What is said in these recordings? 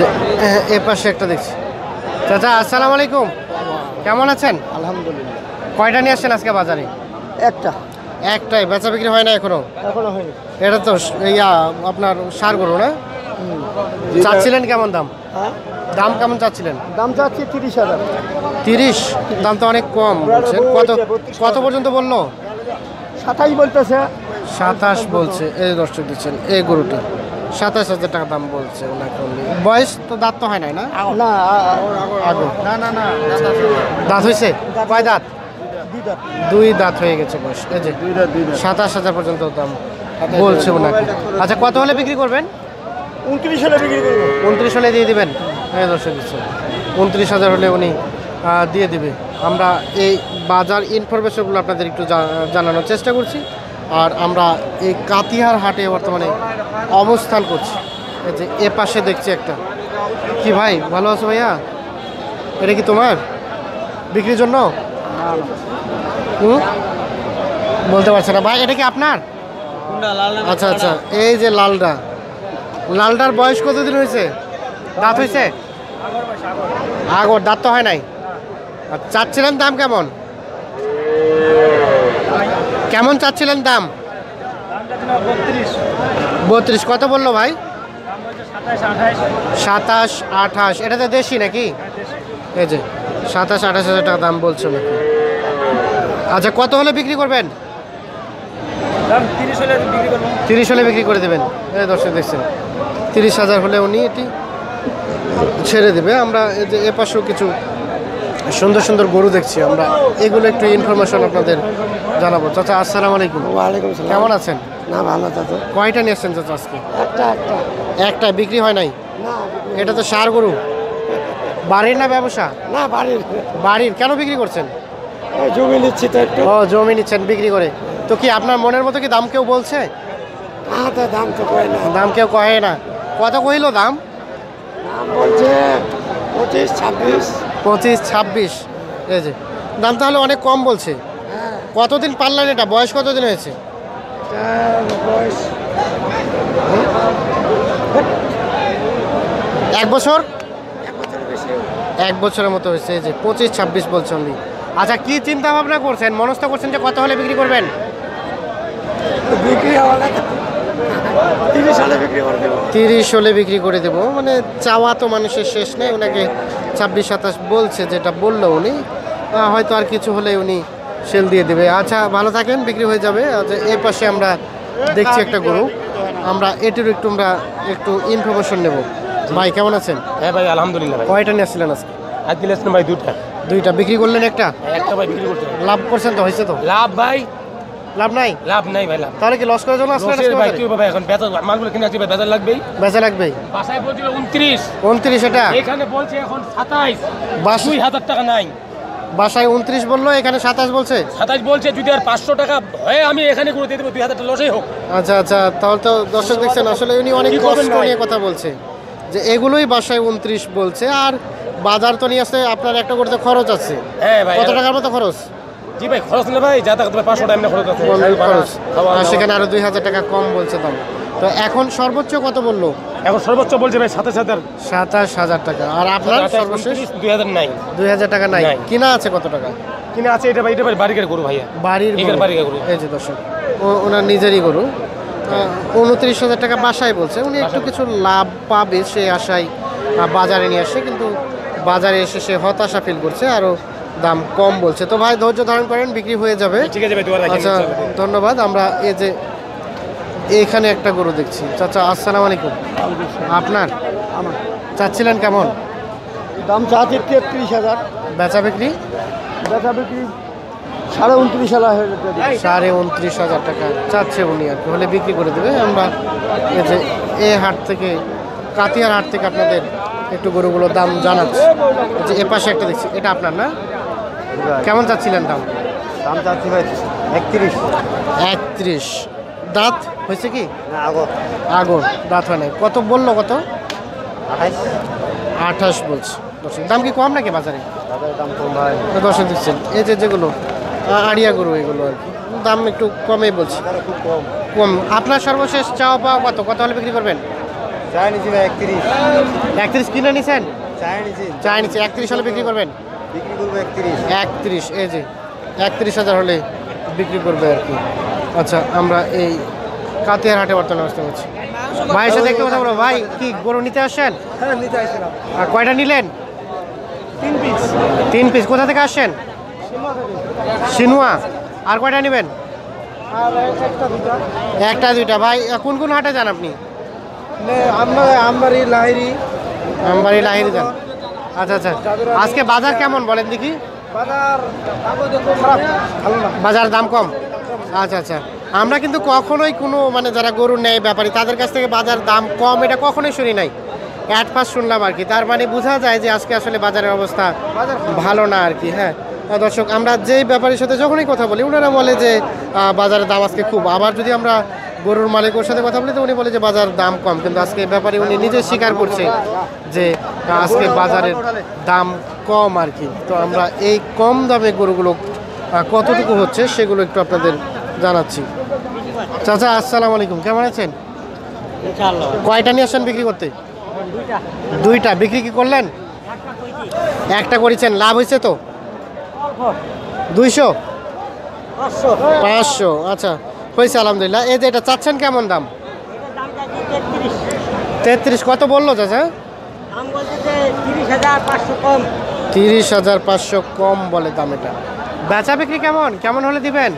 যে এ পাশে একটা দেখছি। চাচা আসসালামু আলাইকুম, কেমন আছেন? আলহামদুলিল্লাহ। কয়টা নিয়ে আসছেন আজকে বাজারে? একটা একটাই, বেচা বিক্রি হয় না এখনো? এখনো হয়নি। এটা তো আপনার সার গরু না? চাচ্ছিলেন কেমন দাম? হ্যাঁ, দাম কেমন চাচ্ছিলেন? দাম চাচ্ছি 30,000। 30? দাম তো অনেক কম বলছেন। কত পর্যন্ত বললো? 27 বলতেছে। 27 বলছে। এই দর্শক দিচ্ছেন এই গরুটা 27,000 টাকা দাম বলছে ওনাকে। বয়স তো দাঁত তো হয় নাই না? না, আগো না দাঁত হয়েছে? কয় দাঁত? 2 দাঁত। 2 দাঁত হয়ে গেছে বয়স। এই যে 27,000 পর্যন্ত দাম বলছে ওনাকে। আচ্ছা, কত হলে বিক্রি করবেন? 29 হলে বিক্রি করবো। 29 হলে দিয়ে দিবেন? এই দর্শক দিচ্ছেন 29,000 হলে উনি দিয়ে দিবে। আমরা এই বাজার ইনফরমেশনগুলো আপনাদের একটু জানানোর চেষ্টা করছি। আর আমরা এই কাতিয়ার হাটে বর্তমানে অবস্থান করছি। এই যে এ পাশে দেখছি একটা। কি ভাই, ভালো আছো ভাইয়া? এটা কি তোমার বিক্রির জন্য? বলতে পারছে না ভাই। এটা কি আপনার? আচ্ছা আচ্ছা, এই যে লালটার বয়স কতদিন হয়েছে? দাঁত হয়েছে? আগর দাঁত তো হয় নাই। আর চাচ্ছিলেন দাম কেমন? কেমন চাচ্ছিলেন দাম? 32। কত বললো ভাই? 27, 28। এটা তো দেশি নাকি? এই যে 27, 28,000 টাকা দাম বলছো নাকি? আচ্ছা, কত হলে বিক্রি করবেন? 30 হলে বিক্রি করে দেবেন। এই দর্শক দেখছেন 30,000 হলে উনি এটি ছেড়ে দেবে। আমরা এই যে এ পাশেও কিছু সুন্দর সুন্দর গরু দেখছি, আমরা এগুলো একটু ইনফরমেশন আপনাদের জানাবো। চাচা আসসালামু আলাইকুম। ওয়ালাইকুম আসসালাম। কেমন আছেন? না, ভালো চাচা। কয়টা নিয়ে আসছেন চাচা আজকে? একটা বিক্রি হয় নাই? না, এটা তো সার গরু। বাড়ির না ব্যবসা? না, বাড়ির। কেন বিক্রি করছেন? জমি নিচ্ছি তো একটু। ও, জমি নিচ্ছেন বিক্রি করে। তো কি আপনার মনের মতো কি দাম কেউ বলছে? তো দাম তো কয় না। দাম কেউ কহে না। কত কইলো দাম? দাম বলছে 25, 26। 25, 26। এই যে দাম তাহলে অনেক কম বলছে। কতদিন পারলেন এটা? বয়স কতদিন হয়েছে? বয়স 1 বছর? 1 বছরের বেশি। 1 বছরের মতো হয়েছে। এই যে 25, 26 বলছেন উনি। আচ্ছা, কি চিন্তা ভাবনা করছেন, মনস্থ করছেন যে কত হলে বিক্রি করবেন? বিক্রি হওয়া 30 হলে বিক্রি করে দেবো। 30 হলে বিক্রি করে দেবো। মানে চাওয়া তো মানুষের শেষ নেই। ওনাকে 26, 27 বলছে, যেটা বললো উনি। হয়তো আর কিছু হলে উনি সেল দিয়ে দেবে। আচ্ছা, ভালো থাকেন, বিক্রি হয়ে যাবে। আচ্ছা, এই পাশে আমরা দেখছি একটা গরু। আমরা এটির একটু ইনফরমেশন নেব। ভাই কেমন আছেন? হ্যাঁ ভাই, আলহামদুলিল্লাহ ভাই। কয়টা নিয়ে আসছিলেন আজকে? আজকে আসলাম ভাই 2টা। 2টা বিক্রি করলেন? একটা ভাই বিক্রি করতে লাভ করছেন তো? হয়েছে তো? লাভ ভাই? লাভ নাই? লাভ নাই ভাই। লাভ তাহলে কি লস করার জন্য আসলেন? লসের ভাই কি হবে এখন? বেচা মালগুলো কিনে আসছি ভাই, বেচা লাগবেই। বেচা লাগবেই। বাসায় বলছিল 29। 29 এটা এখানে বলছে এখন 27। বাস 2000 টাকা নাই। বাসায় 29 বললো, এখানে 27 বলছে। 27 বলছে। যদি আর 500 টাকা হয় আমি এখানে করে দিয়ে দেবো, 2000 টাকা লসই হোক। আচ্ছা আচ্ছা, তাহলে তো দর্শক দেখছেন আসলে উনি অনেক কি করবেন কষ্ট ভাই? নিয়ে কথা বলছে যে এগুলোই বাসায় 29 বলছে। আর বাজার তো নিয়ে আসতে আপনার একটা করতে খরচ আছে। হ্যাঁ ভাই। কত টাকার মতো খরচ? জি ভাই, খরচ না ভাই, যা টাকা 500 টাকা এমনি খরচ আছে। খরচ। খাওয়া আর দাওয়া। সেখানে আরো 2,000 টাকা কম বলছে দাম। তো এখন সর্বোচ্চ কত বললো? এখন সর্বোচ্চ বলছে ভাই 27,000। 27,000 টাকা। আর আপনার সর্বশেষ? 2000 নাই। 2,000 টাকা নাই। নাই। কিনা আছে কত টাকা? কিনে আছে এটা ভাই, এটা ভাই বাড়ির গরু ভাইয়া। বাড়ির এখানে গরু। বাড়ির গরু। এই যে দর্শক, ওনার নিজেরই গরু। 29,000 টাকা বাসায় বলছে। উনি একটু কিছু লাভ পাবে সে আশায় বাজারে নিয়ে আসে, কিন্তু বাজারে এসে সে হতাশা ফিল করছে, আরও দাম কম বলছে। তো ভাই ধৈর্য ধারণ করেন, বিক্রি হয়ে যাবে। ঠিক আছে ভাই, দোয়া রাখেন। আচ্ছা, ধন্যবাদ। আমরা এই যে এখানে একটা গরু দেখছি। চাচা আসসালামু আলাইকুম। আপনার? আমার চাচ্ছিলেন কেমন দাম চাচ্ছি 33,000। বেচা বিক্রি? বেচা বিক্রি 29,500 হয়ে যেতে। 29,500 টাকা চাচ্ছে উনি, আর কি হলে বিক্রি করে দেবে। আমরা এই যে এই হাট থেকে, কাতিয়ার হাট থেকে আপনাদের একটু গরুগুলোর দাম জানাচ্ছি। যে এ পাশে একটা দেখছি, এটা আপনার না? কেমন চাচ্ছিলেন দাম? দাম চাচ্ছি ভাই 31। 31। দাঁত হয়েছে কি? না, আগত আগর দাঁত হয় নাই। কত বললো? কত? 28। 28 বলছে। দর্শক দাম কি কম নাকি বাজারে? তাদের দাম কম ভাই। দর্শক দিচ্ছেন এই যে যেগুলো আড়িয়া গরু, এগুলো আর কি দাম একটু কমই বলছে। খুব কম। কম। আপনার সর্বশেষ চাওয়া পাওয়া কত? কত হলে বিক্রি করবেন? চাই নিছি ভাই 31 31 কিনে নিছেন? চাই নিছি চাই নিচ্ছে 31 হলে বিক্রি করবেন? বিক্রি করবো 31 31, এই যে 31,000 হলে বিক্রি করবে আর কি। আচ্ছা, আমরা এই কাতিয়ার হাটে বর্তমানে অবস্থা করছি। ভাইয়ের সাথে একটু কথা বলো। ভাই কি গরু নিতে আসছেন? হ্যাঁ নিতে আসছিলাম আর কয়টা নিলেন? 3 পিস 3 পিস। কোথা থেকে আসছেন? সিনুয়া। আর কয়টা নেবেন? আর একটা দুটা একটা দুইটা। ভাই কোন কোন হাটে যান আপনি? আমরা আমবাড়ি লাহিরি আমবাড়ি লাহিরি যান। আচ্ছা আচ্ছা, আজকে বাজার কেমন বলেন দেখি? বাজার খারাপ ভালো না বাজার দাম কম? আচ্ছা আচ্ছা, আমরা কিন্তু কখনোই কোনো মানে যারা গরু নেয় ব্যাপারী তাদের কাছ থেকে বাজার দাম কম এটা কখনোই শুনি নাই। অ্যাট ফার্স্ট শুনলাম আর কি। তার মানে বোঝা যায় যে আজকে আসলে বাজারের অবস্থা ভালো না আর কি। হ্যাঁ দর্শক, আমরা যেই ব্যাপারীর সাথে যখনই কথা বলি ওনারা বলে যে বাজারের দাম আজকে খুব। আবার যদি আমরা গরুর মালিকের সাথে কথা বলি তো উনি বলে যে বাজার দাম কম। কিন্তু আজকে ব্যাপারী উনি নিজে স্বীকার করছে যে আজকে বাজারের দাম কম আর কি। তো আমরা এই কম দামে গরুগুলো কতটুকু হচ্ছে সেগুলো একটু আপনাদের জানাচ্ছি। চাচা আসসালামু আলাইকুম, কেমন আছেন? কয়টা নিয়ে আসছেন বিক্রি করতে? দুইটা। বিক্রি কি করলেন? একটা করেছেন। লাভ হয়েছে তো? 200 500। আচ্ছা হয়েছে আলহামদুলিল্লাহ। এই যে এটা চাচ্ছেন কেমন দাম? 33। কত বললো চাচা? 30,500 কম বলে দাম। এটা বেচা বিক্রি কেমন কেমন হলে দিবেন?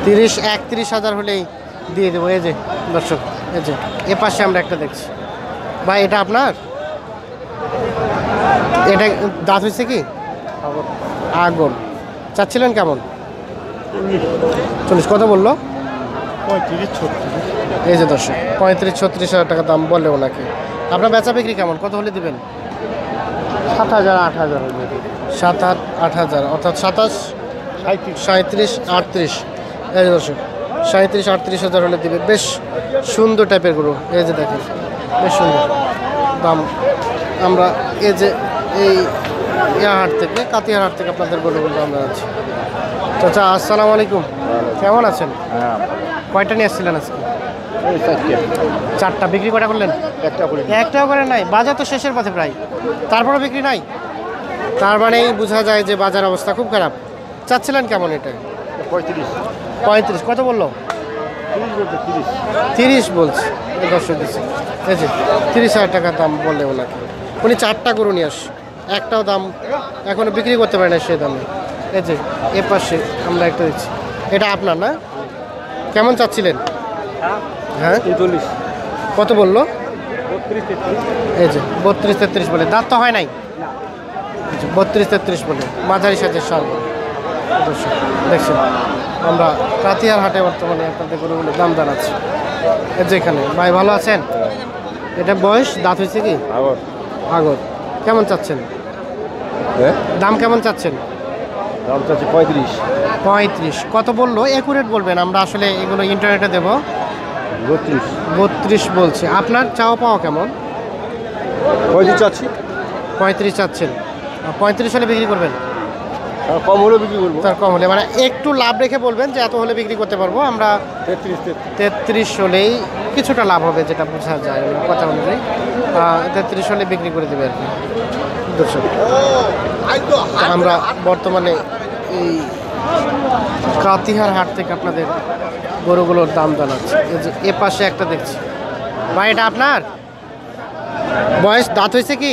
30-31,000 হলেই দিয়ে দেবো। এই যে দর্শক, এই যে এ পাশে আমরা একটা দেখছি। ভাই এটা আপনার? এটা দাঁত হয়েছে কি? আগুন। চাচ্ছিলেন কেমন? 40। কত বললো? 35-36 এই যে দর্শক 35-36,000 টাকা দাম বললে ওনাকে। আপনার বেচা বিক্রি কেমন কত হলে দিবেন? 7,000-8,000 হবে 7-8,000 অর্থাৎ 27, 37, 38। এই যে দর্শক 37-38,000 হলে দিবে। বেশ সুন্দর টাইপের গরু। এই যে দেখেন বেশ সুন্দর দাম। আমরা এই যে এই হাট থেকে কাতিয়ার হাট থেকে আপনাদের গরুগুলো দাম জানাচ্ছি। চাচা আসসালামু আলাইকুম, কেমন আছেন? হ্যাঁ কয়টা নিয়ে আসছিলেন আজকে? এই 4টা। বিক্রি কয়টা করলেন? একটা করে একটাও করে নাই। বাজার তো শেষের পথে প্রায়, তারপরে বিক্রি নাই। তার মানেই বোঝা যায় যে বাজার অবস্থা খুব খারাপ। চাচ্ছিলেন কেমন এটা? 35। কত বললো? 30 বলছে। এই দর্শক দিচ্ছে এই যে 30,000 টাকা দাম বললে ওনাকে। উনি 4টা গরু নিয়ে আসে, একটাও দাম এখনো বিক্রি করতে পারে না সেই দামে। এই যে এ পাশে আমরা একটা দিচ্ছি। এটা আপনার না? কেমন চাচ্ছিলেন? হ্যাঁ 39 কত বললো? 32-33 এই যে 32-33 বলে। দাঁত তো হয় নাই। 32-33 বলে মাঝারি সাইজের সার দর্শক দেখছেন। আমরা কাতিয়ার হাটে বর্তমানে আপনাদের গরুগুলোর দাম জানাচ্ছি। যেখানে ভাই ভালো আছেন? এটা বয়স দাঁত হয়েছে কি? আগর। কেমন চাচ্ছেন? দাম কেমন চাচ্ছেন? দাম চাচ্ছি 35 35। কত বললো? একুরেট বলবেন, আমরা আসলে এগুলো ইন্টারনেটে দেবো। 32 বলছে। আপনার চাওয়া পাওয়া কেমন? 35 চাচ্ছি। 35 চাচ্ছেন। 35 হলে বিক্রি করবেন? কম হলে বিক্রি করবো। তার কম হলে মানে একটু লাভ রেখে বলবেন যে এত হলে বিক্রি করতে পারবো আমরা। 33 হলেই কিছুটা লাভ হবে, যেটা বোঝা যায় কথা অনুযায়ী। 33 হলে বিক্রি করে দেবে আর কি দর্শক। আমরা বর্তমানে এই কাতিহার হাট থেকে আপনাদের গরুগুলোর দাম জানাচ্ছি। এই যে এ পাশে একটা দেখছি। ভাই এটা আপনার? বয়স দাঁত হয়েছে কি?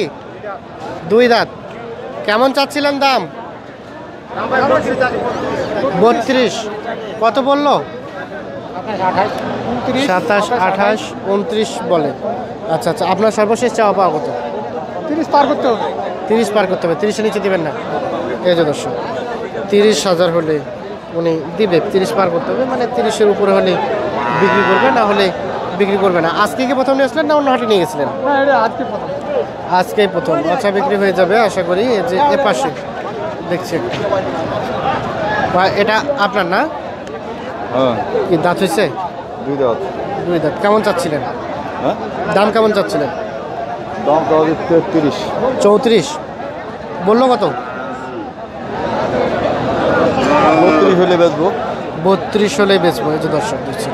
2 দাঁত। কেমন চাচ্ছিলেন দাম? 32। কত বললো? 27, 28, 29 বলে। আচ্ছা আচ্ছা, আপনার সর্বশেষ চাওয়া পাওয়া কত? 30 পার করতে হবে। 30 পার করতে হবে। 30-এর নিচে দিবেন না। এই যে দর্শক 30,000 হলে উনি দিবে। 30 পার করতে হবে মানে 30-এর উপরে হলে বিক্রি করবে, না হলে বিক্রি করবে না। আজকে কি প্রথম নিয়ে আসলেন না অন্য হাটে নিয়ে গেছিলেন? আজকেই প্রথম। আচ্ছা বিক্রি হয়ে যাবে আশা করি। এই যে এ পাশে দেখছি একটা। এটা আপনার না? হ্যাঁ কি দাঁত হয়েছে? 2 দাঁত। 2 দাঁত। কেমন চাচ্ছিলেন? হ্যাঁ দাম কেমন চাচ্ছিলেন? দাম তাহলে 33 34 বললো। কত? 32 হলে বেচবো। 32 হলেই বেচবো। এই যে দর্শক দিচ্ছি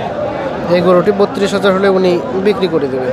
এই গরুটি 32,000 হলে উনি বিক্রি করে দেবে।